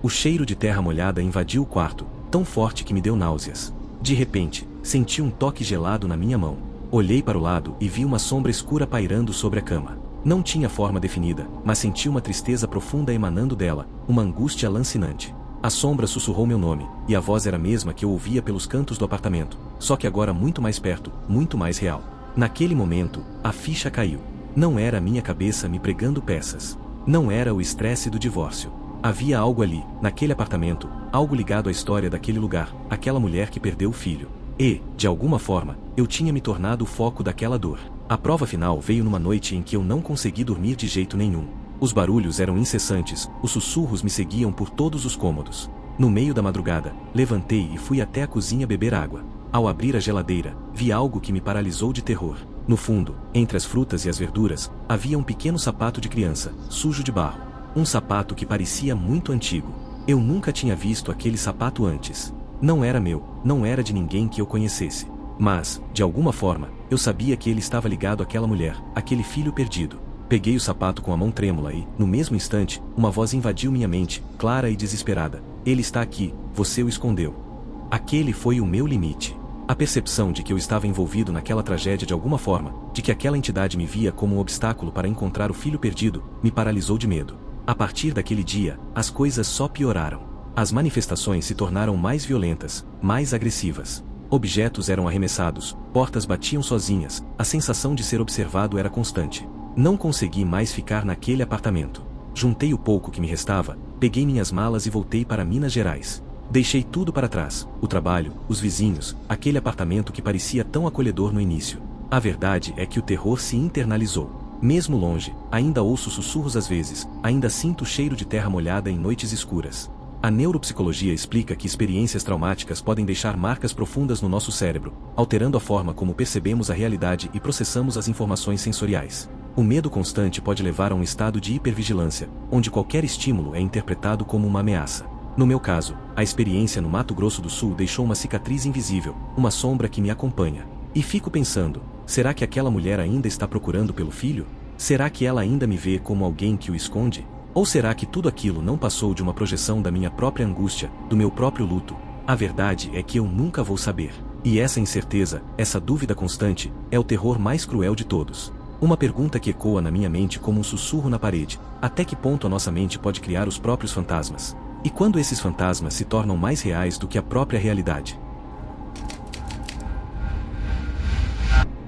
Speaker 2: O cheiro de terra molhada invadiu o quarto, tão forte que me deu náuseas. De repente, senti um toque gelado na minha mão. Olhei para o lado e vi uma sombra escura pairando sobre a cama. Não tinha forma definida, mas senti uma tristeza profunda emanando dela, uma angústia lancinante. A sombra sussurrou meu nome, e a voz era a mesma que eu ouvia pelos cantos do apartamento, só que agora muito mais perto, muito mais real. Naquele momento, a ficha caiu. Não era a minha cabeça me pregando peças. Não era o estresse do divórcio. Havia algo ali, naquele apartamento, algo ligado à história daquele lugar, aquela mulher que perdeu o filho. E, de alguma forma, eu tinha me tornado o foco daquela dor. A prova final veio numa noite em que eu não consegui dormir de jeito nenhum. Os barulhos eram incessantes, os sussurros me seguiam por todos os cômodos. No meio da madrugada, levantei e fui até a cozinha beber água. Ao abrir a geladeira, vi algo que me paralisou de terror. No fundo, entre as frutas e as verduras, havia um pequeno sapato de criança, sujo de barro. Um sapato que parecia muito antigo. Eu nunca tinha visto aquele sapato antes. Não era meu, não era de ninguém que eu conhecesse. Mas, de alguma forma, eu sabia que ele estava ligado àquela mulher, àquele filho perdido. Peguei o sapato com a mão trêmula e, no mesmo instante, uma voz invadiu minha mente, clara e desesperada. Ele está aqui, você o escondeu. Aquele foi o meu limite. A percepção de que eu estava envolvido naquela tragédia de alguma forma, de que aquela entidade me via como um obstáculo para encontrar o filho perdido, me paralisou de medo. A partir daquele dia, as coisas só pioraram. As manifestações se tornaram mais violentas, mais agressivas. Objetos eram arremessados, portas batiam sozinhas, a sensação de ser observado era constante. Não consegui mais ficar naquele apartamento. Juntei o pouco que me restava, peguei minhas malas e voltei para Minas Gerais. Deixei tudo para trás, o trabalho, os vizinhos, aquele apartamento que parecia tão acolhedor no início. A verdade é que o terror se internalizou. Mesmo longe, ainda ouço sussurros às vezes, ainda sinto o cheiro de terra molhada em noites escuras. A neuropsicologia explica que experiências traumáticas podem deixar marcas profundas no nosso cérebro, alterando a forma como percebemos a realidade e processamos as informações sensoriais. O medo constante pode levar a um estado de hipervigilância, onde qualquer estímulo é interpretado como uma ameaça. No meu caso, a experiência no Mato Grosso do Sul deixou uma cicatriz invisível, uma sombra que me acompanha. E fico pensando, será que aquela mulher ainda está procurando pelo filho? Será que ela ainda me vê como alguém que o esconde? Ou será que tudo aquilo não passou de uma projeção da minha própria angústia, do meu próprio luto? A verdade é que eu nunca vou saber. E essa incerteza, essa dúvida constante, é o terror mais cruel de todos. Uma pergunta que ecoa na minha mente como um sussurro na parede: até que ponto a nossa mente pode criar os próprios fantasmas? E quando esses fantasmas se tornam mais reais do que a própria realidade?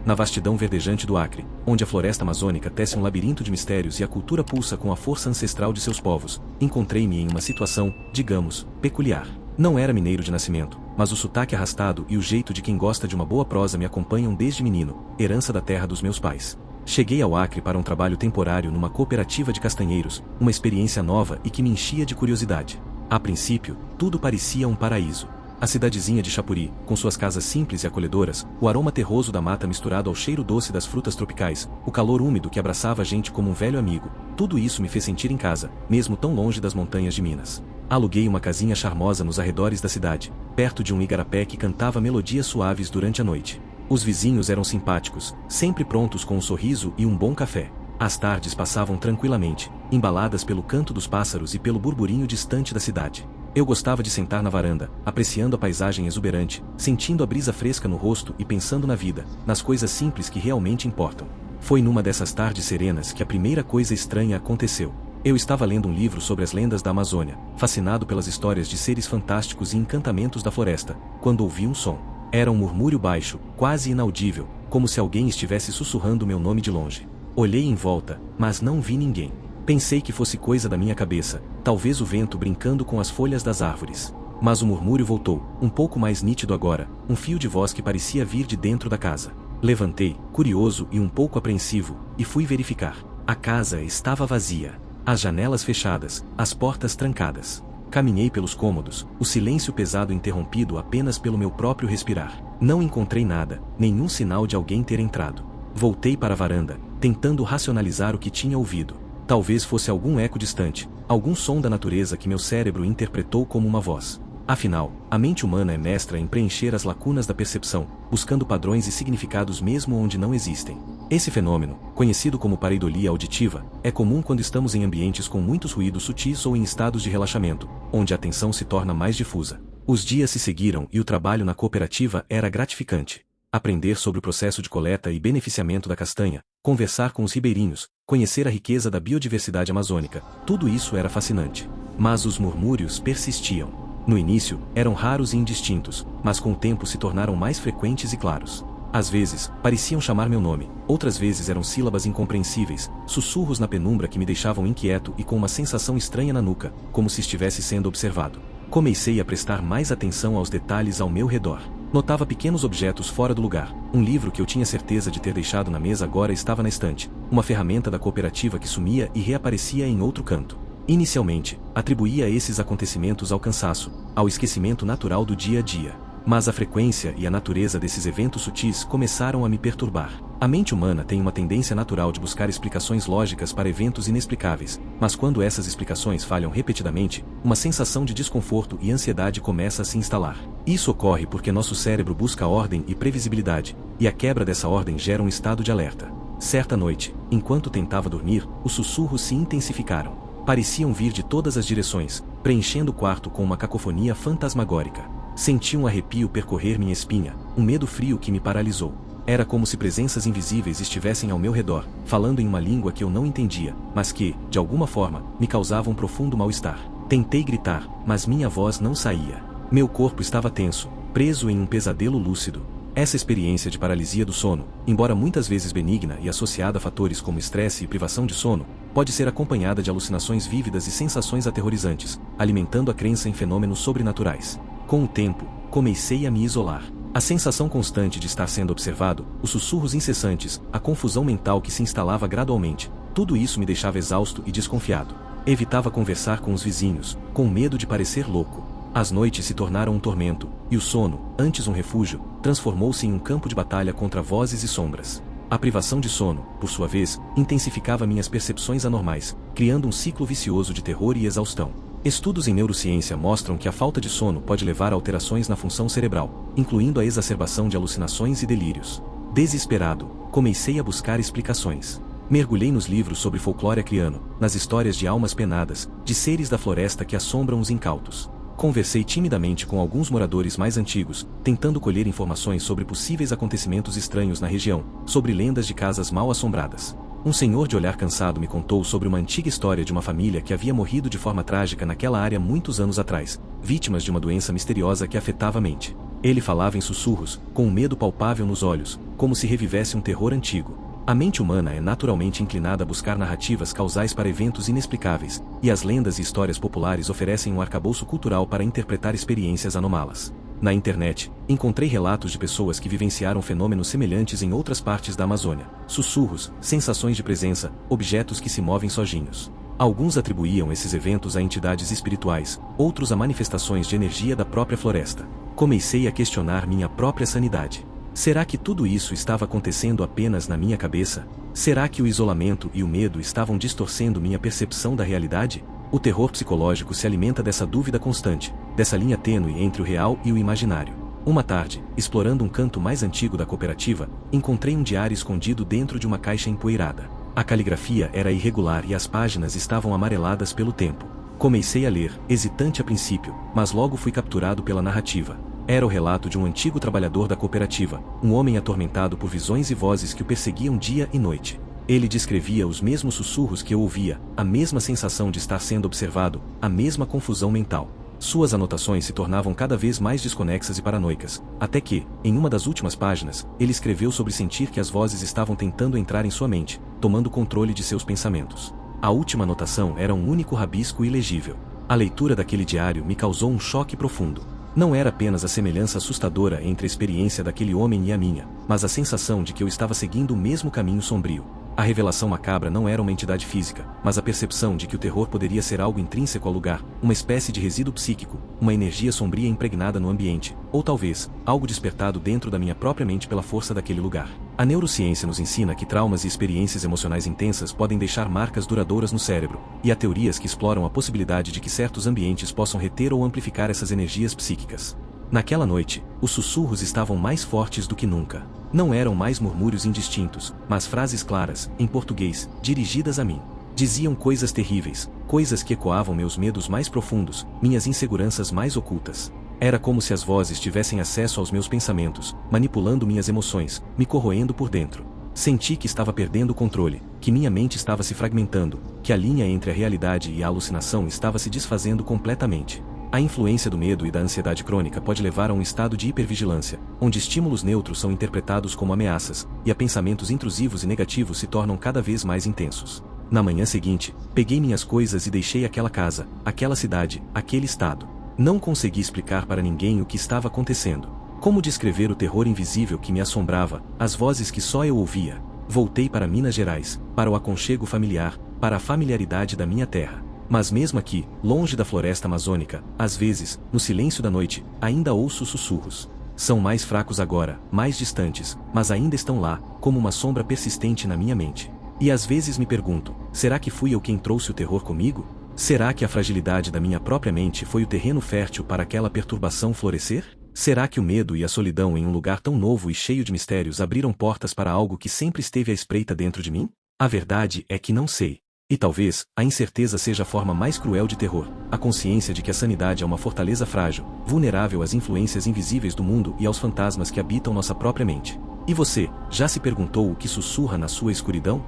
Speaker 2: Na vastidão verdejante do Acre, onde a floresta amazônica tece um labirinto de mistérios e a cultura pulsa com a força ancestral de seus povos, encontrei-me em uma situação, digamos, peculiar. Não era mineiro de nascimento, mas o sotaque arrastado e o jeito de quem gosta de uma boa prosa me acompanham desde menino, herança da terra dos meus pais. Cheguei ao Acre para um trabalho temporário numa cooperativa de castanheiros, uma experiência nova e que me enchia de curiosidade. A princípio, tudo parecia um paraíso. A cidadezinha de Chapuri, com suas casas simples e acolhedoras, o aroma terroso da mata misturado ao cheiro doce das frutas tropicais, o calor úmido que abraçava a gente como um velho amigo, tudo isso me fez sentir em casa, mesmo tão longe das montanhas de Minas. Aluguei uma casinha charmosa nos arredores da cidade, perto de um igarapé que cantava melodias suaves durante a noite. Os vizinhos eram simpáticos, sempre prontos com um sorriso e um bom café. As tardes passavam tranquilamente, embaladas pelo canto dos pássaros e pelo burburinho distante da cidade. Eu gostava de sentar na varanda, apreciando a paisagem exuberante, sentindo a brisa fresca no rosto e pensando na vida, nas coisas simples que realmente importam. Foi numa dessas tardes serenas que a primeira coisa estranha aconteceu. Eu estava lendo um livro sobre as lendas da Amazônia, fascinado pelas histórias de seres fantásticos e encantamentos da floresta, quando ouvi um som. Era um murmúrio baixo, quase inaudível, como se alguém estivesse sussurrando meu nome de longe. Olhei em volta, mas não vi ninguém. Pensei que fosse coisa da minha cabeça, talvez o vento brincando com as folhas das árvores. Mas o murmúrio voltou, um pouco mais nítido agora, um fio de voz que parecia vir de dentro da casa. Levantei, curioso e um pouco apreensivo, e fui verificar. A casa estava vazia. As janelas fechadas, as portas trancadas. Caminhei pelos cômodos, o silêncio pesado interrompido apenas pelo meu próprio respirar. Não encontrei nada, nenhum sinal de alguém ter entrado. Voltei para a varanda, tentando racionalizar o que tinha ouvido. Talvez fosse algum eco distante, algum som da natureza que meu cérebro interpretou como uma voz. Afinal, a mente humana é mestra em preencher as lacunas da percepção, buscando padrões e significados mesmo onde não existem. Esse fenômeno, conhecido como pareidolia auditiva, é comum quando estamos em ambientes com muitos ruídos sutis ou em estados de relaxamento, onde a atenção se torna mais difusa. Os dias se seguiram e o trabalho na cooperativa era gratificante. Aprender sobre o processo de coleta e beneficiamento da castanha, conversar com os ribeirinhos, conhecer a riqueza da biodiversidade amazônica, tudo isso era fascinante. Mas os murmúrios persistiam. No início, eram raros e indistintos, mas com o tempo se tornaram mais frequentes e claros. Às vezes, pareciam chamar meu nome, outras vezes eram sílabas incompreensíveis, sussurros na penumbra que me deixavam inquieto e com uma sensação estranha na nuca, como se estivesse sendo observado. Comecei a prestar mais atenção aos detalhes ao meu redor. Notava pequenos objetos fora do lugar. Um livro que eu tinha certeza de ter deixado na mesa agora estava na estante. Uma ferramenta da cooperativa que sumia e reaparecia em outro canto. Inicialmente, atribuía esses acontecimentos ao cansaço, ao esquecimento natural do dia a dia. Mas a frequência e a natureza desses eventos sutis começaram a me perturbar. A mente humana tem uma tendência natural de buscar explicações lógicas para eventos inexplicáveis, mas quando essas explicações falham repetidamente, uma sensação de desconforto e ansiedade começa a se instalar. Isso ocorre porque nosso cérebro busca ordem e previsibilidade, e a quebra dessa ordem gera um estado de alerta. Certa noite, enquanto tentava dormir, os sussurros se intensificaram. Pareciam vir de todas as direções, preenchendo o quarto com uma cacofonia fantasmagórica. Senti um arrepio percorrer minha espinha, um medo frio que me paralisou. Era como se presenças invisíveis estivessem ao meu redor, falando em uma língua que eu não entendia, mas que, de alguma forma, me causava um profundo mal-estar. Tentei gritar, mas minha voz não saía. Meu corpo estava tenso, preso em um pesadelo lúcido. Essa experiência de paralisia do sono, embora muitas vezes benigna e associada a fatores como estresse e privação de sono, pode ser acompanhada de alucinações vívidas e sensações aterrorizantes, alimentando a crença em fenômenos sobrenaturais. Com o tempo, comecei a me isolar. A sensação constante de estar sendo observado, os sussurros incessantes, a confusão mental que se instalava gradualmente, tudo isso me deixava exausto e desconfiado. Evitava conversar com os vizinhos, com medo de parecer louco. As noites se tornaram um tormento, e o sono, antes um refúgio, transformou-se em um campo de batalha contra vozes e sombras. A privação de sono, por sua vez, intensificava minhas percepções anormais, criando um ciclo vicioso de terror e exaustão. Estudos em neurociência mostram que a falta de sono pode levar a alterações na função cerebral, incluindo a exacerbação de alucinações e delírios. Desesperado, comecei a buscar explicações. Mergulhei nos livros sobre folclore acriano, nas histórias de almas penadas, de seres da floresta que assombram os incautos. Conversei timidamente com alguns moradores mais antigos, tentando colher informações sobre possíveis acontecimentos estranhos na região, sobre lendas de casas mal assombradas. Um senhor de olhar cansado me contou sobre uma antiga história de uma família que havia morrido de forma trágica naquela área muitos anos atrás, vítimas de uma doença misteriosa que afetava a mente. Ele falava em sussurros, com um medo palpável nos olhos, como se revivesse um terror antigo. A mente humana é naturalmente inclinada a buscar narrativas causais para eventos inexplicáveis, e as lendas e histórias populares oferecem um arcabouço cultural para interpretar experiências anômalas. Na internet, encontrei relatos de pessoas que vivenciaram fenômenos semelhantes em outras partes da Amazônia. Sussurros, sensações de presença, objetos que se movem sozinhos. Alguns atribuíam esses eventos a entidades espirituais, outros a manifestações de energia da própria floresta. Comecei a questionar minha própria sanidade. Será que tudo isso estava acontecendo apenas na minha cabeça? Será que o isolamento e o medo estavam distorcendo minha percepção da realidade? O terror psicológico se alimenta dessa dúvida constante, dessa linha tênue entre o real e o imaginário. Uma tarde, explorando um canto mais antigo da cooperativa, encontrei um diário escondido dentro de uma caixa empoeirada. A caligrafia era irregular e as páginas estavam amareladas pelo tempo. Comecei a ler, hesitante a princípio, mas logo fui capturado pela narrativa. Era o relato de um antigo trabalhador da cooperativa, um homem atormentado por visões e vozes que o perseguiam dia e noite. Ele descrevia os mesmos sussurros que eu ouvia, a mesma sensação de estar sendo observado, a mesma confusão mental. Suas anotações se tornavam cada vez mais desconexas e paranoicas, até que, em uma das últimas páginas, ele escreveu sobre sentir que as vozes estavam tentando entrar em sua mente, tomando controle de seus pensamentos. A última anotação era um único rabisco ilegível. A leitura daquele diário me causou um choque profundo. Não era apenas a semelhança assustadora entre a experiência daquele homem e a minha, mas a sensação de que eu estava seguindo o mesmo caminho sombrio. A revelação macabra não era uma entidade física, mas a percepção de que o terror poderia ser algo intrínseco ao lugar, uma espécie de resíduo psíquico, uma energia sombria impregnada no ambiente, ou talvez, algo despertado dentro da minha própria mente pela força daquele lugar. A neurociência nos ensina que traumas e experiências emocionais intensas podem deixar marcas duradouras no cérebro, e há teorias que exploram a possibilidade de que certos ambientes possam reter ou amplificar essas energias psíquicas. Naquela noite, os sussurros estavam mais fortes do que nunca. Não eram mais murmúrios indistintos, mas frases claras, em português, dirigidas a mim. Diziam coisas terríveis, coisas que ecoavam meus medos mais profundos, minhas inseguranças mais ocultas. Era como se as vozes tivessem acesso aos meus pensamentos, manipulando minhas emoções, me corroendo por dentro. Senti que estava perdendo o controle, que minha mente estava se fragmentando, que a linha entre a realidade e a alucinação estava se desfazendo completamente. A influência do medo e da ansiedade crônica pode levar a um estado de hipervigilância, onde estímulos neutros são interpretados como ameaças, e pensamentos intrusivos e negativos se tornam cada vez mais intensos. Na manhã seguinte, peguei minhas coisas e deixei aquela casa, aquela cidade, aquele estado. Não consegui explicar para ninguém o que estava acontecendo. Como descrever o terror invisível que me assombrava, as vozes que só eu ouvia? Voltei para Minas Gerais, para o aconchego familiar, para a familiaridade da minha terra. Mas mesmo aqui, longe da floresta amazônica, às vezes, no silêncio da noite, ainda ouço sussurros. São mais fracos agora, mais distantes, mas ainda estão lá, como uma sombra persistente na minha mente. E às vezes me pergunto, será que fui eu quem trouxe o terror comigo? Será que a fragilidade da minha própria mente foi o terreno fértil para aquela perturbação florescer? Será que o medo e a solidão em um lugar tão novo e cheio de mistérios abriram portas para algo que sempre esteve à espreita dentro de mim? A verdade é que não sei. E talvez, a incerteza seja a forma mais cruel de terror, a consciência de que a sanidade é uma fortaleza frágil, vulnerável às influências invisíveis do mundo e aos fantasmas que habitam nossa própria mente. E você, já se perguntou o que sussurra na sua escuridão?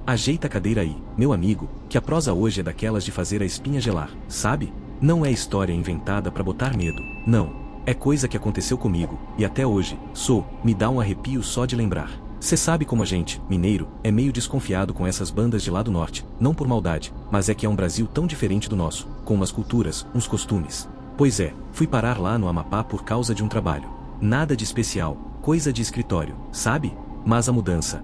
Speaker 2: Ajeita a cadeira aí, meu amigo, que a prosa hoje é daquelas de fazer a espinha gelar, sabe? Não é história inventada para botar medo, não. É coisa que aconteceu comigo, e até hoje, me dá um arrepio só de lembrar. Cê sabe como a gente, mineiro, é meio desconfiado com essas bandas de lá do norte, não por maldade, mas é que é um Brasil tão diferente do nosso, com umas culturas, uns costumes. Pois é, fui parar lá no Amapá por causa de um trabalho. Nada de especial, coisa de escritório, sabe? Mas a mudança,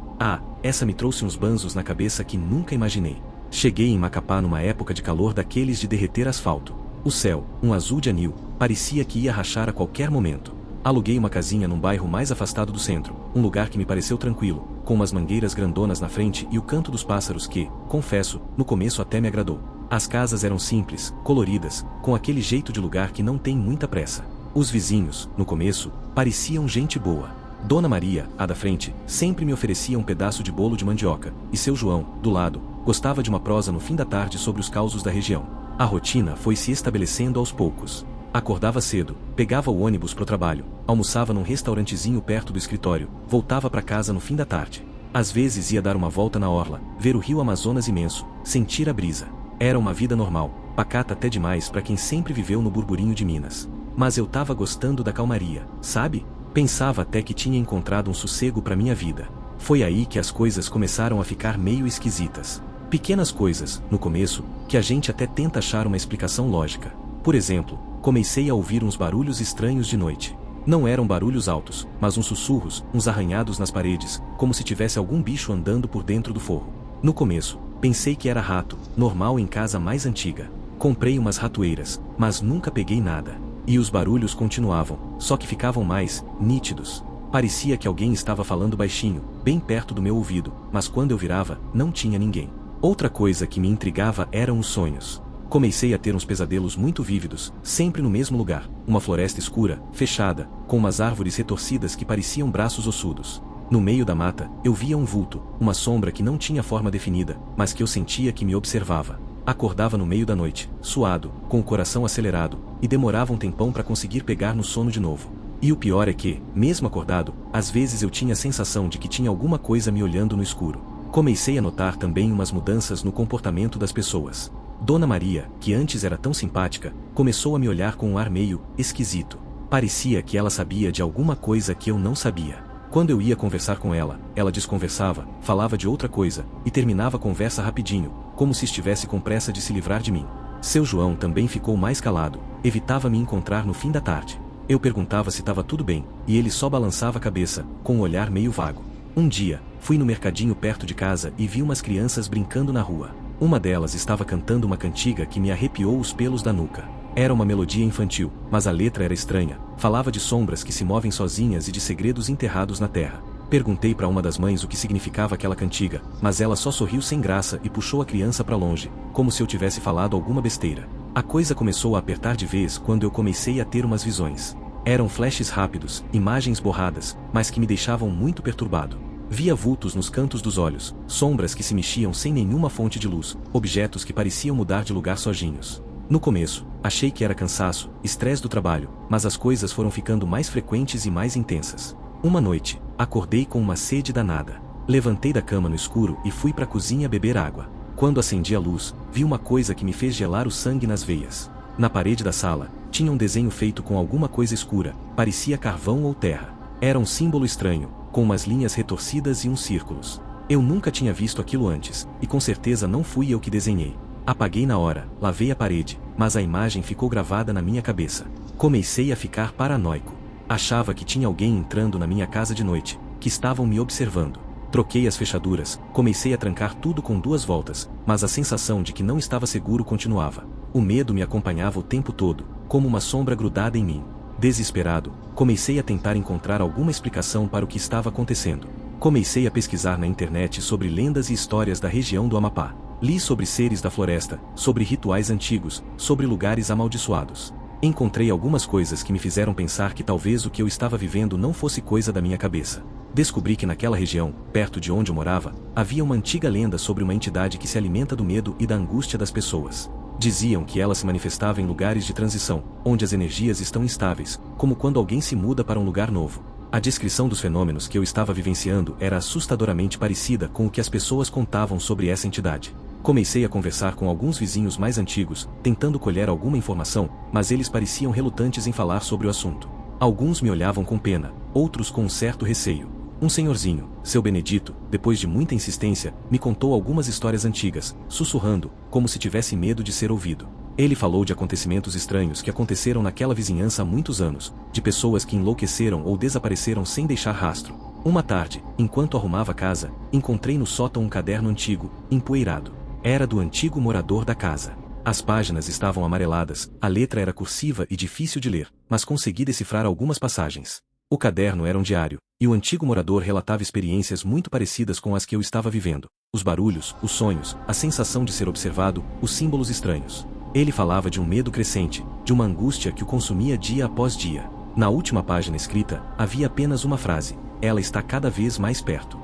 Speaker 2: essa me trouxe uns banzos na cabeça que nunca imaginei. Cheguei em Macapá numa época de calor daqueles de derreter asfalto. O céu, um azul de anil, parecia que ia rachar a qualquer momento. Aluguei uma casinha num bairro mais afastado do centro, um lugar que me pareceu tranquilo, com umas mangueiras grandonas na frente e o canto dos pássaros que, confesso, no começo até me agradou. As casas eram simples, coloridas, com aquele jeito de lugar que não tem muita pressa. Os vizinhos, no começo, pareciam gente boa. Dona Maria, a da frente, sempre me oferecia um pedaço de bolo de mandioca, e seu João, do lado, gostava de uma prosa no fim da tarde sobre os causos da região. A rotina foi se estabelecendo aos poucos. Acordava cedo, pegava o ônibus pro trabalho, almoçava num restaurantezinho perto do escritório, voltava para casa no fim da tarde. Às vezes ia dar uma volta na orla, ver o rio Amazonas imenso, sentir a brisa. Era uma vida normal, pacata até demais para quem sempre viveu no burburinho de Minas. Mas eu tava gostando da calmaria, sabe? Pensava até que tinha encontrado um sossego para minha vida. Foi aí que as coisas começaram a ficar meio esquisitas. Pequenas coisas, no começo, que a gente até tenta achar uma explicação lógica. Por exemplo, comecei a ouvir uns barulhos estranhos de noite. Não eram barulhos altos, mas uns sussurros, uns arranhados nas paredes, como se tivesse algum bicho andando por dentro do forro. No começo, pensei que era rato, normal em casa mais antiga. Comprei umas ratoeiras, mas nunca peguei nada. E os barulhos continuavam, só que ficavam mais nítidos. Parecia que alguém estava falando baixinho, bem perto do meu ouvido, mas quando eu virava, não tinha ninguém. Outra coisa que me intrigava eram os sonhos. Comecei a ter uns pesadelos muito vívidos, sempre no mesmo lugar, uma floresta escura, fechada, com umas árvores retorcidas que pareciam braços ossudos. No meio da mata, eu via um vulto, uma sombra que não tinha forma definida, mas que eu sentia que me observava. Acordava no meio da noite, suado, com o coração acelerado, e demorava um tempão para conseguir pegar no sono de novo. E o pior é que, mesmo acordado, às vezes eu tinha a sensação de que tinha alguma coisa me olhando no escuro. Comecei a notar também umas mudanças no comportamento das pessoas. Dona Maria, que antes era tão simpática, começou a me olhar com um ar meio esquisito. Parecia que ela sabia de alguma coisa que eu não sabia. Quando eu ia conversar com ela, ela desconversava, falava de outra coisa, e terminava a conversa rapidinho, como se estivesse com pressa de se livrar de mim. Seu João também ficou mais calado, evitava me encontrar no fim da tarde. Eu perguntava se estava tudo bem, e ele só balançava a cabeça, com um olhar meio vago. Um dia, fui no mercadinho perto de casa e vi umas crianças brincando na rua. Uma delas estava cantando uma cantiga que me arrepiou os pelos da nuca. Era uma melodia infantil, mas a letra era estranha, falava de sombras que se movem sozinhas e de segredos enterrados na terra. Perguntei para uma das mães o que significava aquela cantiga, mas ela só sorriu sem graça e puxou a criança para longe, como se eu tivesse falado alguma besteira. A coisa começou a apertar de vez quando eu comecei a ter umas visões. Eram flashes rápidos, imagens borradas, mas que me deixavam muito perturbado. Via vultos nos cantos dos olhos, sombras que se mexiam sem nenhuma fonte de luz, objetos que pareciam mudar de lugar sozinhos. No começo, achei que era cansaço, estresse do trabalho, mas as coisas foram ficando mais frequentes e mais intensas. Uma noite, acordei com uma sede danada. Levantei da cama no escuro e fui para a cozinha beber água. Quando acendi a luz, vi uma coisa que me fez gelar o sangue nas veias. Na parede da sala, tinha um desenho feito com alguma coisa escura, parecia carvão ou terra. Era um símbolo estranho, com umas linhas retorcidas e uns círculos. Eu nunca tinha visto aquilo antes, e com certeza não fui eu que desenhei. Apaguei na hora, lavei a parede, mas a imagem ficou gravada na minha cabeça. Comecei a ficar paranoico. Achava que tinha alguém entrando na minha casa de noite, que estavam me observando. Troquei as fechaduras, comecei a trancar tudo com 2 voltas, mas a sensação de que não estava seguro continuava. O medo me acompanhava o tempo todo, como uma sombra grudada em mim. Desesperado, comecei a tentar encontrar alguma explicação para o que estava acontecendo. Comecei a pesquisar na internet sobre lendas e histórias da região do Amapá. Li sobre seres da floresta, sobre rituais antigos, sobre lugares amaldiçoados. Encontrei algumas coisas que me fizeram pensar que talvez o que eu estava vivendo não fosse coisa da minha cabeça. Descobri que naquela região, perto de onde eu morava, havia uma antiga lenda sobre uma entidade que se alimenta do medo e da angústia das pessoas. Diziam que ela se manifestava em lugares de transição, onde as energias estão instáveis, como quando alguém se muda para um lugar novo. A descrição dos fenômenos que eu estava vivenciando era assustadoramente parecida com o que as pessoas contavam sobre essa entidade. Comecei a conversar com alguns vizinhos mais antigos, tentando colher alguma informação, mas eles pareciam relutantes em falar sobre o assunto. Alguns me olhavam com pena, outros com um certo receio. Um senhorzinho, seu Benedito, depois de muita insistência, me contou algumas histórias antigas, sussurrando, como se tivesse medo de ser ouvido. Ele falou de acontecimentos estranhos que aconteceram naquela vizinhança há muitos anos, de pessoas que enlouqueceram ou desapareceram sem deixar rastro. Uma tarde, enquanto arrumava a casa, encontrei no sótão um caderno antigo, empoeirado. Era do antigo morador da casa. As páginas estavam amareladas, a letra era cursiva e difícil de ler, mas consegui decifrar algumas passagens. O caderno era um diário, e o antigo morador relatava experiências muito parecidas com as que eu estava vivendo. Os barulhos, os sonhos, a sensação de ser observado, os símbolos estranhos. Ele falava de um medo crescente, de uma angústia que o consumia dia após dia. Na última página escrita, havia apenas uma frase: ela está cada vez mais perto.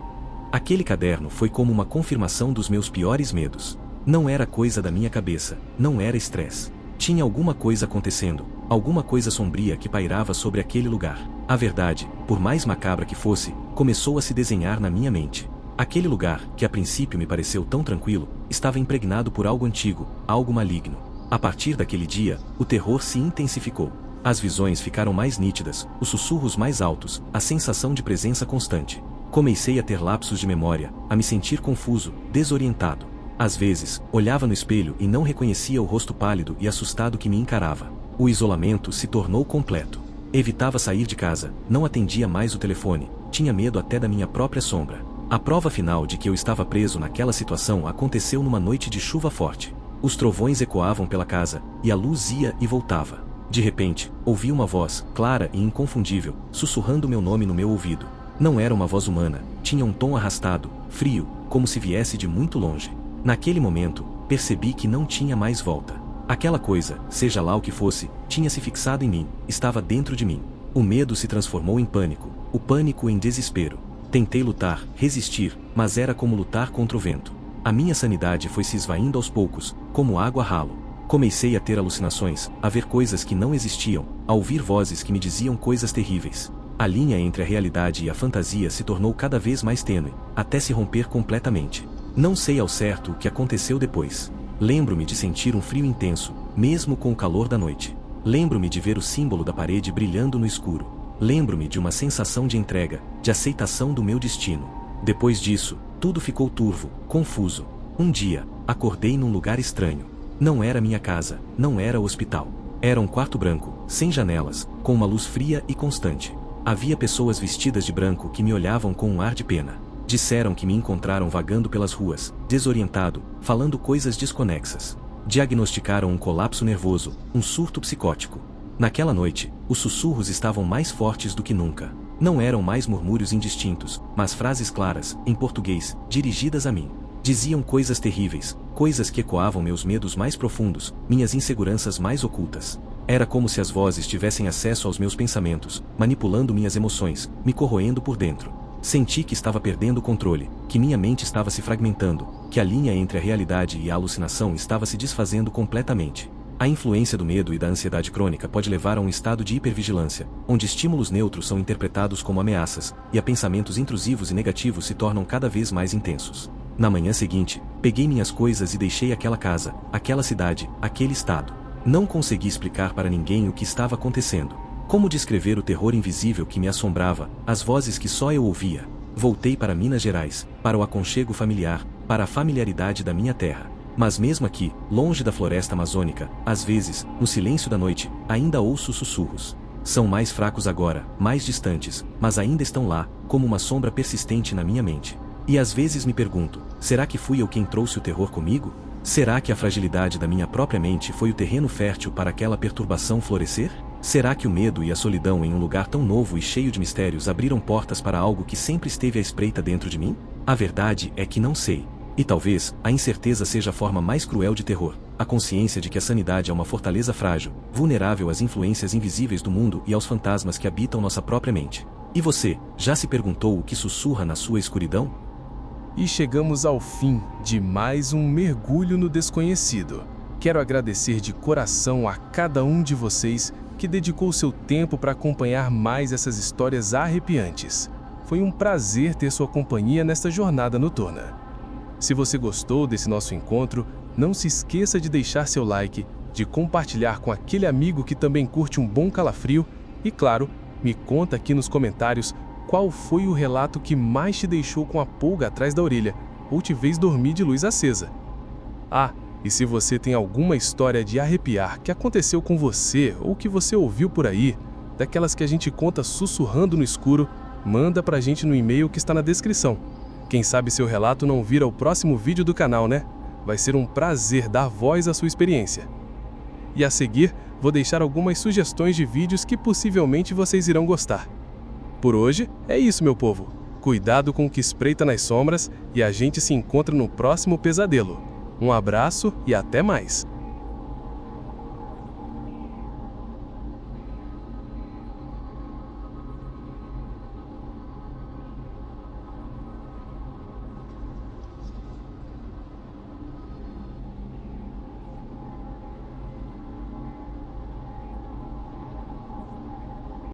Speaker 2: Aquele caderno foi como uma confirmação dos meus piores medos. Não era coisa da minha cabeça, não era estresse. Tinha alguma coisa acontecendo, alguma coisa sombria que pairava sobre aquele lugar. A verdade, por mais macabra que fosse, começou a se desenhar na minha mente. Aquele lugar, que a princípio me pareceu tão tranquilo, estava impregnado por algo antigo, algo maligno. A partir daquele dia, o terror se intensificou. As visões ficaram mais nítidas, os sussurros mais altos, a sensação de presença constante. Comecei a ter lapsos de memória, a me sentir confuso, desorientado. Às vezes, olhava no espelho e não reconhecia o rosto pálido e assustado que me encarava. O isolamento se tornou completo. Evitava sair de casa, não atendia mais o telefone, tinha medo até da minha própria sombra. A prova final de que eu estava preso naquela situação aconteceu numa noite de chuva forte. Os trovões ecoavam pela casa, e a luz ia e voltava. De repente, ouvi uma voz, clara e inconfundível, sussurrando meu nome no meu ouvido. Não era uma voz humana, tinha um tom arrastado, frio, como se viesse de muito longe. Naquele momento, percebi que não tinha mais volta. Aquela coisa, seja lá o que fosse, tinha se fixado em mim, estava dentro de mim. O medo se transformou em pânico, o pânico em desespero. Tentei lutar, resistir, mas era como lutar contra o vento. A minha sanidade foi se esvaindo aos poucos, como água a ralo. Comecei a ter alucinações, a ver coisas que não existiam, a ouvir vozes que me diziam coisas terríveis. A linha entre a realidade e a fantasia se tornou cada vez mais tênue, até se romper completamente. Não sei ao certo o que aconteceu depois. Lembro-me de sentir um frio intenso, mesmo com o calor da noite. Lembro-me de ver o símbolo da parede brilhando no escuro. Lembro-me de uma sensação de entrega, de aceitação do meu destino. Depois disso, tudo ficou turvo, confuso. Um dia, acordei num lugar estranho. Não era minha casa, não era o hospital. Era um quarto branco, sem janelas, com uma luz fria e constante. Havia pessoas vestidas de branco que me olhavam com um ar de pena. Disseram que me encontraram vagando pelas ruas, desorientado, falando coisas desconexas. Diagnosticaram um colapso nervoso, um surto psicótico. Naquela noite, os sussurros estavam mais fortes do que nunca. Não eram mais murmúrios indistintos, mas frases claras, em português, dirigidas a mim. Diziam coisas terríveis, coisas que ecoavam meus medos mais profundos, minhas inseguranças mais ocultas. Era como se as vozes tivessem acesso aos meus pensamentos, manipulando minhas emoções, me corroendo por dentro. Senti que estava perdendo o controle, que minha mente estava se fragmentando, que a linha entre a realidade e a alucinação estava se desfazendo completamente. A influência do medo e da ansiedade crônica pode levar a um estado de hipervigilância, onde estímulos neutros são interpretados como ameaças, e a pensamentos intrusivos e negativos se tornam cada vez mais intensos. Na manhã seguinte, peguei minhas coisas e deixei aquela casa, aquela cidade, aquele estado. Não consegui explicar para ninguém o que estava acontecendo. Como descrever o terror invisível que me assombrava, as vozes que só eu ouvia? Voltei para Minas Gerais, para o aconchego familiar, para a familiaridade da minha terra. Mas mesmo aqui, longe da floresta amazônica, às vezes, no silêncio da noite, ainda ouço sussurros. São mais fracos agora, mais distantes, mas ainda estão lá, como uma sombra persistente na minha mente. E às vezes me pergunto, será que fui eu quem trouxe o terror comigo? Será que a fragilidade da minha própria mente foi o terreno fértil para aquela perturbação florescer? Será que o medo e a solidão em um lugar tão novo e cheio de mistérios abriram portas para algo que sempre esteve à espreita dentro de mim? A verdade é que não sei. E talvez, a incerteza seja a forma mais cruel de terror, a consciência de que a sanidade é uma fortaleza frágil, vulnerável às influências invisíveis do mundo e aos fantasmas que habitam nossa própria mente. E você, já se perguntou o que sussurra na sua escuridão?
Speaker 1: E chegamos ao fim de mais um mergulho no desconhecido. Quero agradecer de coração a cada um de vocês que dedicou seu tempo para acompanhar mais essas histórias arrepiantes. Foi um prazer ter sua companhia nesta jornada noturna. Se você gostou desse nosso encontro, não se esqueça de deixar seu like, de compartilhar com aquele amigo que também curte um bom calafrio e, claro, me conta aqui nos comentários qual foi o relato que mais te deixou com a pulga atrás da orelha ou te fez dormir de luz acesa. Ah, e se você tem alguma história de arrepiar que aconteceu com você ou que você ouviu por aí, daquelas que a gente conta sussurrando no escuro, manda pra gente no e-mail que está na descrição. Quem sabe seu relato não vira o próximo vídeo do canal, né? Vai ser um prazer dar voz à sua experiência. E a seguir, vou deixar algumas sugestões de vídeos que possivelmente vocês irão gostar. Por hoje, é isso, meu povo. Cuidado com o que espreita nas sombras e a gente se encontra no próximo pesadelo. Um abraço e até mais!